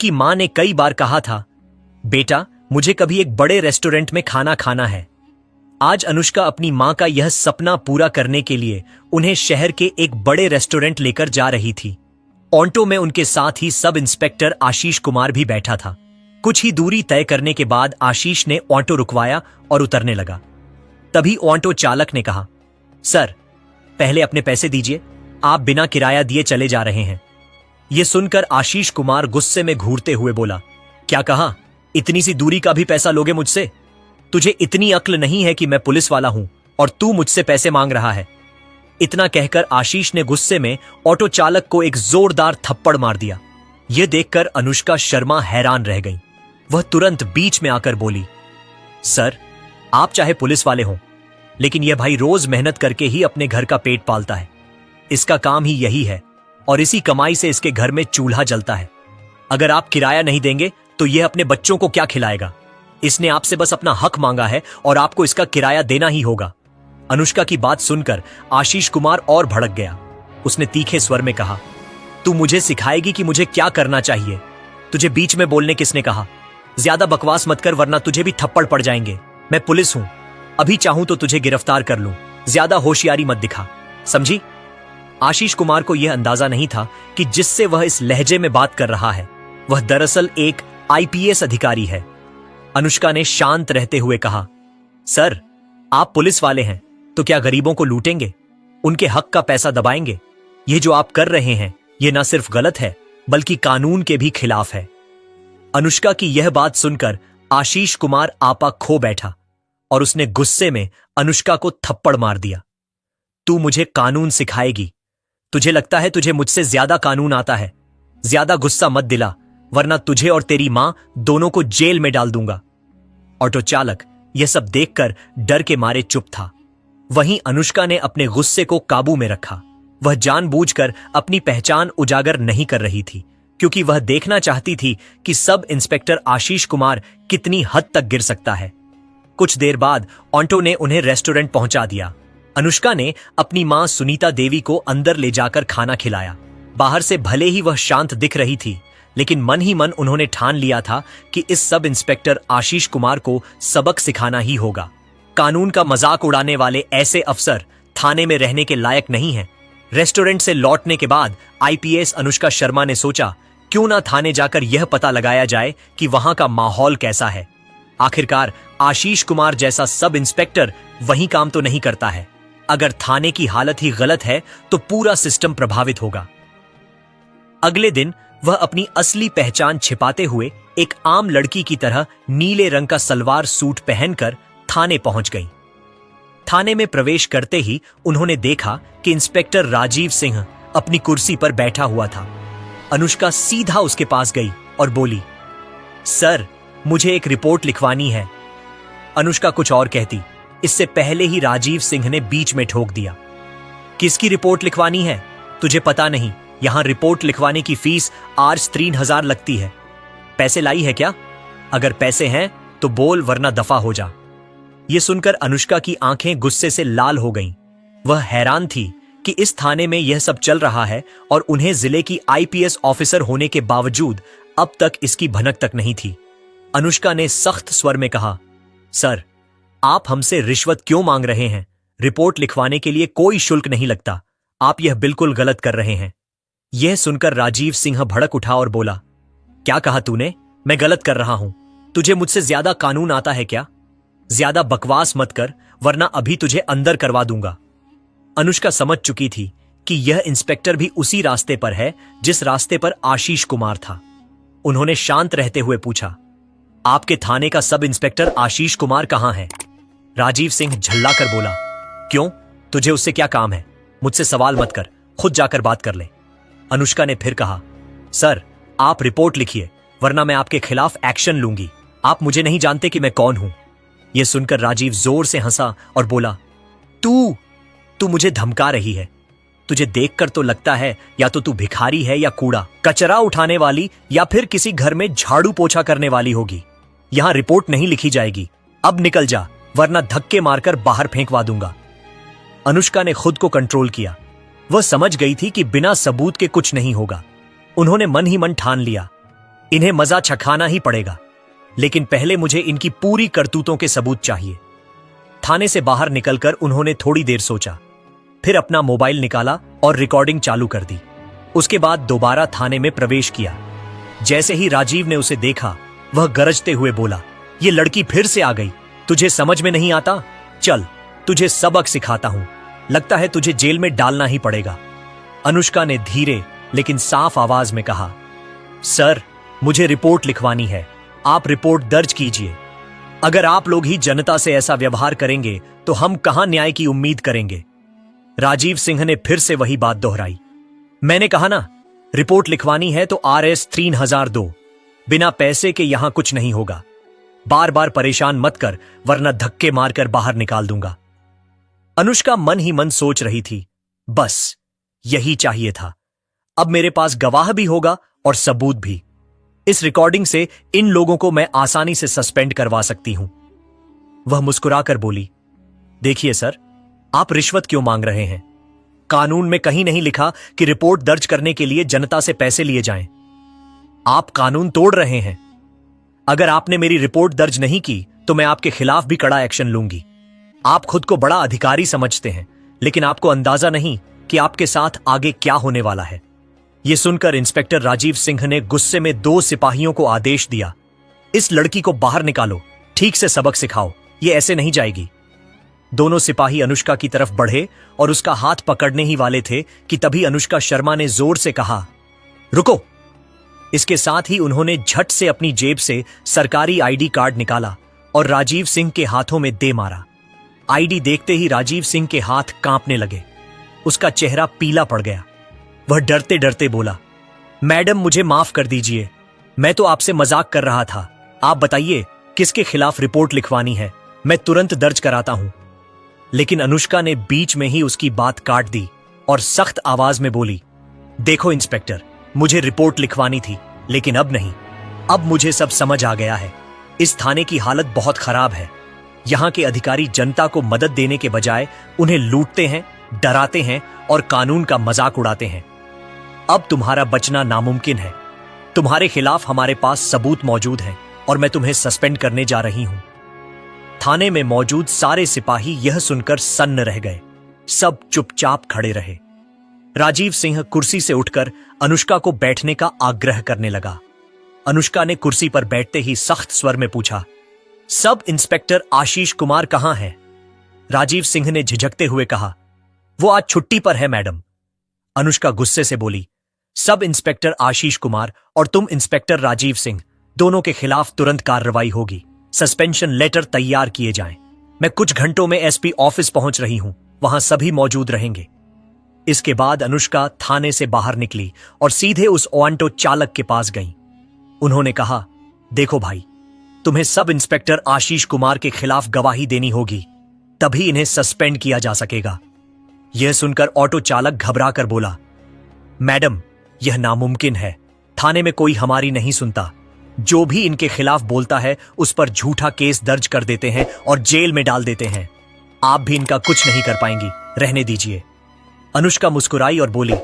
उनकी मां ने कई बार कहा था, बेटा मुझे कभी एक बड़े रेस्टोरेंट में खाना खाना है। आज अनुष्का अपनी मां का यह सपना पूरा करने के लिए उन्हें शहर के एक बड़े रेस्टोरेंट लेकर जा रही थी। ऑटो में उनके साथ ही सब इंस्पेक्टर आशीष कुमार भी बैठा था। कुछ ही दूरी तय करने के बाद आशीष ने ऑटो रुकवाया और उतरने लगा। तभी ऑटो चालक ने कहा, सर पहले अपने पैसे दीजिए, आप बिना किराया दिए चले जा रहे हैं। यह सुनकर आशीष कुमार गुस्से में घूरते हुए बोला, क्या कहा, इतनी सी दूरी का भी पैसा लोगे मुझसे? तुझे इतनी अक्ल नहीं है कि मैं पुलिस वाला हूं और तू मुझसे पैसे मांग रहा है। इतना कहकर आशीष ने गुस्से में ऑटो चालक को एक जोरदार थप्पड़ मार दिया। यह देखकर अनुष्का शर्मा हैरान रह गई। वह तुरंत बीच में आकर बोली, सर आप चाहे पुलिस वाले हों, लेकिन यह भाई रोज मेहनत करके ही अपने घर का पेट पालता है। इसका काम ही यही है और इसी कमाई से इसके घर में चूल्हा जलता है। अगर आप किराया नहीं देंगे तो यह अपने बच्चों को क्या खिलाएगा? इसने आपसे बस अपना हक मांगा है और आपको इसका किराया देना ही होगा। अनुष्का की बात सुनकर आशीष कुमार और भड़क गया। उसने तीखे स्वर में कहा, तू मुझे सिखाएगी कि मुझे क्या करना चाहिए? तुझे बीच में बोलने किसने कहा? ज्यादा बकवास मत कर वरना तुझे भी थप्पड़ पड़ जाएंगे। मैं पुलिस हूं, अभी चाहूं तो तुझे गिरफ्तार कर लूं। ज्यादा होशियारी मत दिखा, समझी? आशीष कुमार को यह अंदाजा नहीं था कि जिससे वह इस लहजे में बात कर रहा है वह दरअसल एक आईपीएस अधिकारी है। अनुष्का ने शांत रहते हुए कहा, सर आप पुलिस वाले हैं तो क्या गरीबों को लूटेंगे, उनके हक का पैसा दबाएंगे? यह जो आप कर रहे हैं यह न सिर्फ गलत है बल्कि कानून के भी खिलाफ है। अनुष्का की यह बात सुनकर आशीष कुमार आपा खो बैठा और उसने गुस्से में अनुष्का को थप्पड़ मार दिया। तू मुझे कानून सिखाएगी? तुझे लगता है तुझे मुझसे ज्यादा कानून आता है? ज्यादा गुस्सा मत दिला वरना तुझे और तेरी मां दोनों को जेल में डाल दूंगा। ऑटो चालक यह सब देखकर डर के मारे चुप था। वहीं अनुष्का ने अपने गुस्से को काबू में रखा। वह जानबूझकर अपनी पहचान उजागर नहीं कर रही थी क्योंकि वह देखना चाहती थी कि सब इंस्पेक्टर आशीष कुमार कितनी हद तक गिर सकता है। कुछ देर बाद ऑटो ने उन्हें रेस्टोरेंट पहुंचा दिया। अनुष्का ने अपनी मां सुनीता देवी को अंदर ले जाकर खाना खिलाया। बाहर से भले ही वह शांत दिख रही थी लेकिन मन ही मन उन्होंने ठान लिया था कि इस सब इंस्पेक्टर आशीष कुमार को सबक सिखाना ही होगा। कानून का मजाक उड़ाने वाले ऐसे अफसर थाने में रहने के लायक नहीं हैं। रेस्टोरेंट से लौटने के बाद आईपीएस अनुष्का शर्मा ने सोचा, क्यों ना थाने जाकर यह पता लगाया जाए कि वहां का माहौल कैसा है। आखिरकार आशीष कुमार जैसा सब इंस्पेक्टर वही काम तो नहीं करता है। अगर थाने की हालत ही गलत है तो पूरा सिस्टम प्रभावित होगा। अगले दिन वह अपनी असली पहचान छिपाते हुए एक आम लड़की की तरह नीले रंग का सलवार सूट पहनकर थाने पहुंच गई। थाने में प्रवेश करते ही उन्होंने देखा कि इंस्पेक्टर राजीव सिंह अपनी कुर्सी पर बैठा हुआ था। अनुष्का सीधा उसके पास गई और बोली, सर मुझे एक रिपोर्ट लिखवानी है। अनुष्का कुछ और कहती, इससे पहले ही राजीव सिंह ने बीच में ठोक दिया, किसकी रिपोर्ट लिखवानी है? तुझे पता नहीं यहां रिपोर्ट लिखवाने की फीस आज 3000 लगती है। पैसे लाई है क्या? अगर पैसे हैं तो बोल वरना दफा हो जा। यह सुनकर अनुष्का की आंखें गुस्से से लाल हो गईं। वह हैरान थी कि इस थाने में यह सब चल रहा है और उन्हें जिले की आईपीएस ऑफिसर होने के बावजूद अब तक इसकी भनक तक नहीं थी। अनुष्का ने सख्त स्वर में कहा, सर आप हमसे रिश्वत क्यों मांग रहे हैं? रिपोर्ट लिखवाने के लिए कोई शुल्क नहीं लगता। आप यह बिल्कुल गलत कर रहे हैं। यह सुनकर राजीव सिंह भड़क उठा और बोला, क्या कहा तूने? मैं गलत कर रहा हूं? तुझे मुझसे ज्यादा कानून आता है क्या? ज्यादा बकवास मत कर वरना अभी तुझे अंदर करवा दूंगा। अनुष्का समझ चुकी थी कि यह इंस्पेक्टर भी उसी रास्ते पर है जिस रास्ते पर आशीष कुमार था। उन्होंने शांत रहते हुए पूछा, आपके थाने का सब इंस्पेक्टर आशीष कुमार कहां है? राजीव सिंह झल्लाकर बोला, क्यों, तुझे उससे क्या काम है? मुझसे सवाल मत कर, खुद जाकर बात कर ले। अनुष्का ने फिर कहा, सर आप रिपोर्ट लिखिए वरना मैं आपके खिलाफ एक्शन लूंगी। आप मुझे नहीं जानते कि मैं कौन हूं। यह सुनकर राजीव जोर से हंसा और बोला, तू मुझे धमका रही है? तुझे देखकर तो लगता है या तो तू भिखारी है या कूड़ा कचरा उठाने वाली या फिर किसी घर में झाड़ू पोछा करने वाली होगी। यहां रिपोर्ट नहीं लिखी जाएगी। अब निकल जा वरना धक्के मारकर बाहर फेंकवा दूंगा। अनुष्का ने खुद को कंट्रोल किया। वह समझ गई थी कि बिना सबूत के कुछ नहीं होगा। उन्होंने मन ही मन ठान लिया, इन्हें मजा चखाना ही पड़ेगा, लेकिन पहले मुझे इनकी पूरी करतूतों के सबूत चाहिए। थाने से बाहर निकलकर उन्होंने थोड़ी देर सोचा, फिर अपना मोबाइल निकाला और रिकॉर्डिंग चालू कर दी। उसके बाद दोबारा थाने में प्रवेश किया। जैसे ही राजीव ने उसे देखा, वह गरजते हुए बोला, ये लड़की फिर से आ गई। तुझे समझ में नहीं आता? चल, तुझे सबक सिखाता हूं। लगता है तुझे जेल में डालना ही पड़ेगा। अनुष्का ने धीरे लेकिन साफ आवाज में कहा, सर, मुझे रिपोर्ट लिखवानी है। आप रिपोर्ट दर्ज कीजिए। अगर आप लोग ही जनता से ऐसा व्यवहार करेंगे तो हम कहां न्याय की उम्मीद करेंगे? राजीव सिंह ने फिर से वही बात दोहराई। मैंने कहा ना, रिपोर्ट लिखवानी है तो RS 3000 दो। बिना पैसे के यहां कुछ नहीं होगा। बार बार परेशान मत कर, वरना धक्के मारकर बाहर निकाल दूंगा। अनुष्का मन ही मन सोच रही थी, बस यही चाहिए था। अब मेरे पास गवाह भी होगा और सबूत भी। इस रिकॉर्डिंग से इन लोगों को मैं आसानी से सस्पेंड करवा सकती हूं। वह मुस्कुराकर बोली, देखिए सर, आप रिश्वत क्यों मांग रहे हैं? कानून में कहीं नहीं लिखा कि रिपोर्ट दर्ज करने के लिए जनता से पैसे लिए जाएं। आप कानून तोड़ रहे हैं। अगर आपने मेरी रिपोर्ट दर्ज नहीं की तो मैं आपके खिलाफ भी कड़ा एक्शन लूंगी। आप खुद को बड़ा अधिकारी समझते हैं, लेकिन आपको अंदाजा नहीं कि आपके साथ आगे क्या होने वाला है। यह सुनकर इंस्पेक्टर राजीव सिंह ने गुस्से में 2 सिपाहियों को आदेश दिया, इस लड़की को बाहर निकालो, ठीक से सबक सिखाओ, ये ऐसे नहीं जाएगी। दोनों सिपाही अनुष्का की तरफ बढ़े और उसका हाथ पकड़ने ही वाले थे कि तभी अनुष्का शर्मा ने जोर से कहा, रुको। इसके साथ ही उन्होंने झट से अपनी जेब से सरकारी ID कार्ड निकाला और राजीव सिंह के हाथों में दे मारा। ID देखते ही राजीव सिंह के हाथ कांपने लगे। उसका चेहरा पीला पड़ गया। वह डरते डरते बोला, मैडम, मुझे माफ कर दीजिए, मैं तो आपसे मजाक कर रहा था। आप बताइए किसके खिलाफ रिपोर्ट लिखवानी है, मैं तुरंत दर्ज कराता हूं। लेकिन अनुष्का ने बीच में ही उसकी बात काट दी और सख्त आवाज में बोली, देखो इंस्पेक्टर, मुझे रिपोर्ट लिखवानी थी, लेकिन अब नहीं। अब मुझे सब समझ आ गया है। इस थाने की हालत बहुत खराब है। यहां के अधिकारी जनता को मदद देने के बजाय उन्हें लूटते हैं, डराते हैं और कानून का मजाक उड़ाते हैं। अब तुम्हारा बचना नामुमकिन है। तुम्हारे खिलाफ हमारे पास सबूत मौजूद हैं और मैं तुम्हें सस्पेंड करने जा रही हूं। थाने में मौजूद सारे सिपाही यह सुनकर सन्न रह गए। सब चुपचाप खड़े रहे। राजीव सिंह कुर्सी से उठकर अनुष्का को बैठने का आग्रह करने लगा। अनुष्का ने कुर्सी पर बैठते ही सख्त स्वर में पूछा, सब इंस्पेक्टर आशीष कुमार कहां है? राजीव सिंह ने झिझकते हुए कहा, वो आज छुट्टी पर है मैडम। अनुष्का गुस्से से बोली, सब इंस्पेक्टर आशीष कुमार और तुम इंस्पेक्टर राजीव सिंह, दोनों के खिलाफ तुरंत कार्रवाई होगी। सस्पेंशन लेटर तैयार किए जाएं। मैं कुछ घंटों में SP ऑफिस पहुंच रही हूं, वहां सभी मौजूद रहेंगे। इसके बाद अनुष्का थाने से बाहर निकली और सीधे उस ऑटो चालक के पास गई। उन्होंने कहा, देखो भाई, तुम्हें सब इंस्पेक्टर आशीष कुमार के खिलाफ गवाही देनी होगी, तभी इन्हें सस्पेंड किया जा सकेगा। यह सुनकर ऑटो चालक घबराकर बोला, मैडम, यह नामुमकिन है। थाने में कोई हमारी नहीं सुनता। जो भी इनके खिलाफ बोलता है उस पर झूठा केस दर्ज कर देते हैं और जेल में डाल देते हैं। आप भी इनका कुछ नहीं कर पाएंगी, रहने दीजिए। अनुष्का मुस्कुराई और बोली,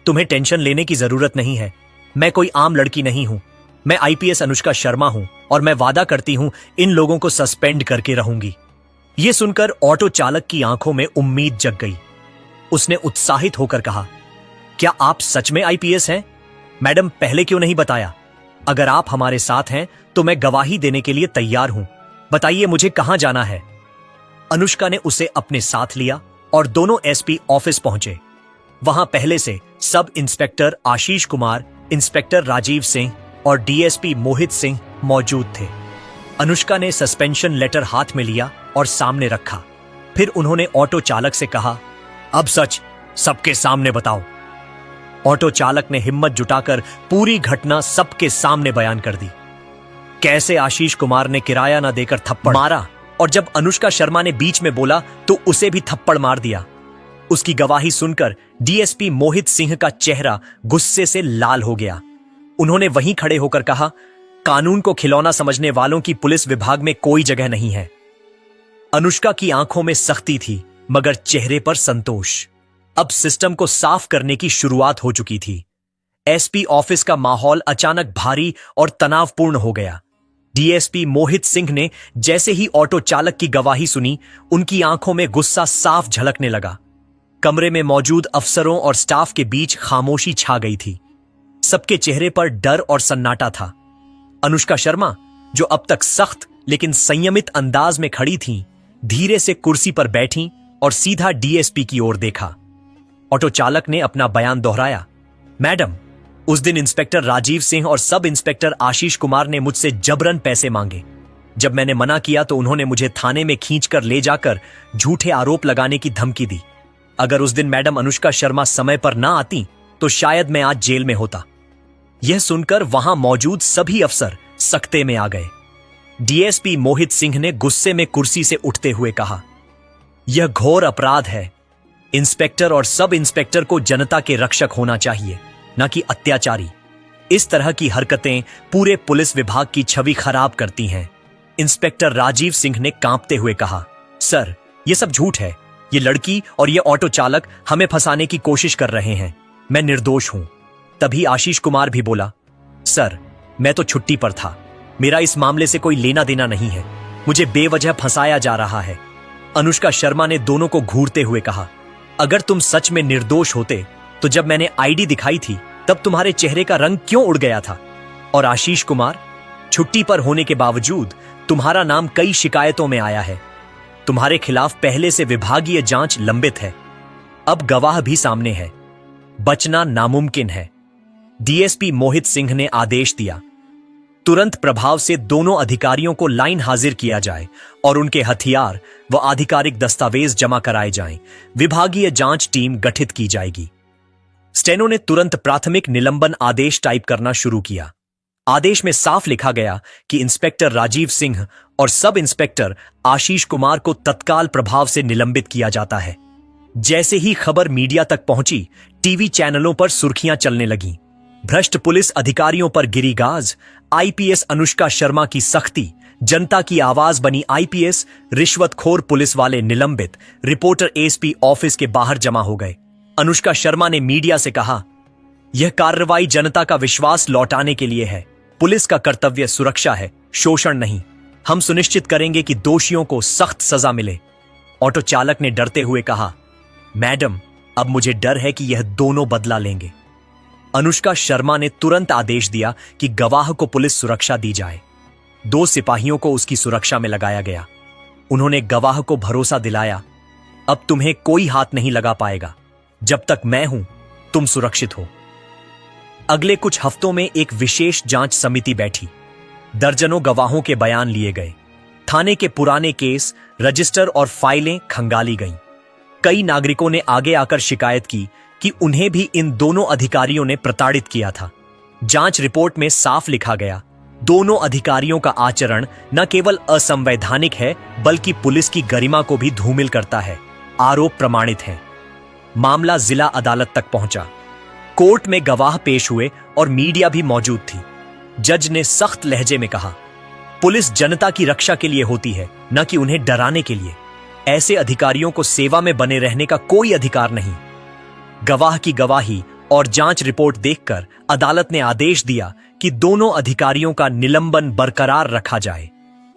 तुम्हें टेंशन लेने की जरूरत नहीं है। मैं कोई आम लड़की नहीं हूं। मैं IPS अनुष्का शर्मा हूं और मैं वादा करती हूं इन लोगों को सस्पेंड करके रहूंगी। यह सुनकर ऑटो चालक की आंखों में उम्मीद जग गई। उसने उत्साहित होकर कहा, क्या आप सच में IPS हैं? मैडम, पहले क्यों नहीं बताया? अगर आप हमारे साथ हैं तो मैं गवाही देने के लिए तैयार हूं। बताइए मुझे कहां जाना है? अनुष्का ने उसे अपने साथ लिया और दोनों SP ऑफिस पहुंचे। वहां पहले से sub inspector Ashish Kumar, inspector Rajiv Singh और DSP मोहित सिंह मौजूद थे। अनुष्का ने सस्पेंशन लेटर हाथ में लिया और सामने रखा। फिर उन्होंने ऑटो चालक से कहा, अब सच सबके सामने बताओ। ऑटो चालक ने हिम्मत जुटाकर पूरी घटना सबके सामने बयान कर दी। कैसे आशीष कुमार ने किराया न देकर थप्पड़ मारा और जब अनुष्का शर्मा ने बीच में बोला तो उसे भी थप्पड़ मार दिया। उसकी गवाही सुनकर DSP मोहित सिंह का चेहरा गुस्से से लाल हो गया। उन्होंने वहीं खड़े होकर कहा, कानून को खिलौना समझने वालों की पुलिस विभाग में कोई जगह नहीं है। अनुष्का की आंखों में सख्ती थी मगर चेहरे पर संतोष। अब सिस्टम को साफ करने की शुरुआत हो चुकी थी। एसपी ऑफिस का माहौल अचानक भारी और तनावपूर्ण हो गया। डीएसपी मोहित सिंह ने जैसे ही ऑटो चालक की गवाही सुनी, उनकी आंखों में गुस्सा साफ झलकने लगा। कमरे में मौजूद अफसरों और स्टाफ के बीच खामोशी छा गई थी। सबके चेहरे पर डर और सन्नाटा था। अनुष्का शर्मा, जो अब तक सख्त लेकिन संयमित अंदाज में खड़ी थीं, धीरे से कुर्सी पर बैठी और सीधा डीएसपी की ओर देखा। ऑटो चालक ने अपना बयान दोहराया। मैडम, उस दिन इंस्पेक्टर राजीव सिंह और सब इंस्पेक्टर आशीष कुमार ने मुझसे जबरन पैसे मांगे। जब मैंने मना किया तो उन्होंने मुझे थाने में खींचकर ले जाकर झूठे आरोप लगाने की धमकी दी। अगर उस दिन मैडम अनुष्का शर्मा समय पर ना आती तो शायद मैं आज जेल में होता। यह सुनकर वहां मौजूद सभी अफसर सकते में आ गए। डीएसपी मोहित सिंह ने गुस्से में कुर्सी से उठते हुए कहा, यह घोर अपराध है। इंस्पेक्टर और सब इंस्पेक्टर को जनता के रक्षक होना चाहिए, न कि अत्याचारी। इस तरह की हरकतें पूरे पुलिस विभाग की छवि खराब करती हैं। इंस्पेक्टर राजीव सिंह ने कांपते हुए कहा, सर, यह सब झूठ है। ये लड़की और ये ऑटो चालक हमें फंसाने की कोशिश कर रहे हैं। मैं निर्दोष हूं। तभी आशीष कुमार भी बोला, सर, मैं तो छुट्टी पर था। मेरा इस मामले से कोई लेना देना नहीं है। मुझे बेवजह फंसाया जा रहा है। अनुष्का शर्मा ने दोनों को घूरते हुए कहा, अगर तुम सच में निर्दोष होते तो जब मैंने आईडी दिखाई थी तब तुम्हारे चेहरे का रंग क्यों उड़ गया था? और आशीष कुमार, छुट्टी पर होने के बावजूद तुम्हारा नाम कई शिकायतों में आया है। तुम्हारे खिलाफ पहले से विभागीय जांच लंबित है। अब गवाह भी सामने है। बचना नामुमकिन है। डीएसपी मोहित सिंह ने आदेश दिया, तुरंत प्रभाव से दोनों अधिकारियों को लाइन हाजिर किया जाए और उनके हथियार व आधिकारिक दस्तावेज जमा कराए जाएं। विभागीय जांच टीम गठित की जाएगी। स्टेनो ने तुरंत प्राथमिक निलंबन आदेश टाइप करना शुरू किया। आदेश में साफ लिखा गया कि इंस्पेक्टर राजीव सिंह और सब इंस्पेक्टर आशीष कुमार को तत्काल प्रभाव से निलंबित किया जाता है। जैसे ही खबर मीडिया तक पहुंची, टीवी चैनलों पर सुर्खियां चलने लगीं। भ्रष्ट पुलिस अधिकारियों पर गिरी गाज, आईपीएस अनुष्का शर्मा की सख्ती, जनता की आवाज बनी आईपीएस, रिश्वतखोर पुलिस वाले निलंबित, रिपोर्टर एसपी ऑफिस के बाहर जमा हो गए। अनुष्का शर्मा ने मीडिया से कहा, यह कार्रवाई जनता का विश्वास लौटाने के लिए है। पुलिस का कर्तव्य सुरक्षा है, शोषण नहीं। हम सुनिश्चित करेंगे कि दोषियों को सख्त सजा मिले। ऑटो चालक ने डरते हुए कहा, मैडम, अब मुझे डर है कि यह दोनों बदला लेंगे। अनुष्का शर्मा ने तुरंत आदेश दिया कि गवाह को पुलिस सुरक्षा दी जाए। 2 सिपाहियों को उसकी सुरक्षा में लगाया गया। उन्होंने गवाह को भरोसा दिलाया, अब तुम्हें कोई हाथ नहीं लगा पाएगा। जब तक मैं हूं, तुम सुरक्षित हो। अगले कुछ हफ्तों में एक विशेष जांच समिति बैठी। दर्जनों गवाहों के बयान लिए गए। थाने के पुराने केस, रजिस्टर और फाइलें खंगाली गईं। कई नागरिकों ने आगे आकर शिकायत की कि उन्हें भी इन दोनों अधिकारियों ने प्रताड़ित किया था। जांच रिपोर्ट में साफ लिखा गया, दोनों अधिकारियों का आचरण न केवल असंवैधानिक है बल्कि पुलिस की गरिमा को भी धूमिल करता है। आरोप प्रमाणित हैं। मामला जिला अदालत तक पहुंचा। कोर्ट में गवाह पेश हुए और मीडिया भी मौजूद थी। जज ने सख्त लहजे में कहा, पुलिस जनता की रक्षा के लिए होती है, न कि उन्हें डराने के लिए। ऐसे अधिकारियों को सेवा में बने रहने का कोई अधिकार नहीं। गवाह की गवाही और जांच रिपोर्ट देखकर अदालत ने आदेश दिया कि दोनों अधिकारियों का निलंबन बरकरार रखा जाए।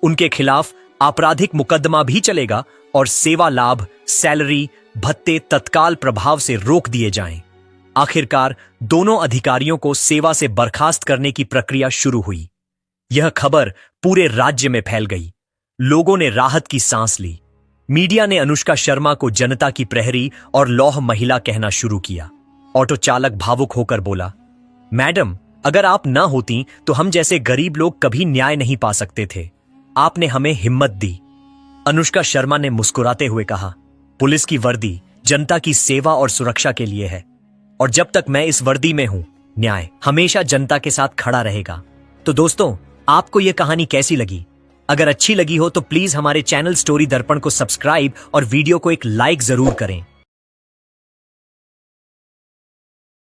उनके खिलाफ आपराधिक मुकदमा भी चलेगा और सेवा लाभ, सैलरी, भत्ते तत्काल प्रभाव से रोक दिए जाएं। आखिरकार दोनों अधिकारियों को सेवा से बर्खास्त करने की प्रक्रिया शुरू हुई। यह खबर पूरे राज्य में फैल गई। लोगों ने राहत की सांस ली। मीडिया ने अनुष्का शर्मा को जनता की प्रहरी और लौह महिला कहना शुरू किया। ऑटो चालक भावुक होकर बोला, मैडम, अगर आप ना होती तो हम जैसे गरीब लोग कभी न्याय नहीं पा सकते थे। आपने हमें हिम्मत दी। अनुष्का शर्मा ने मुस्कुराते हुए कहा, पुलिस की वर्दी जनता की सेवा और सुरक्षा के लिए है और जब तक मैं इस वर्दी में हूं, न्याय हमेशा जनता के साथ खड़ा रहेगा। तो दोस्तों, आपको यह कहानी कैसी लगी? अगर अच्छी लगी हो तो प्लीज हमारे चैनल स्टोरी दर्पण को सब्सक्राइब और वीडियो को एक लाइक जरूर करें।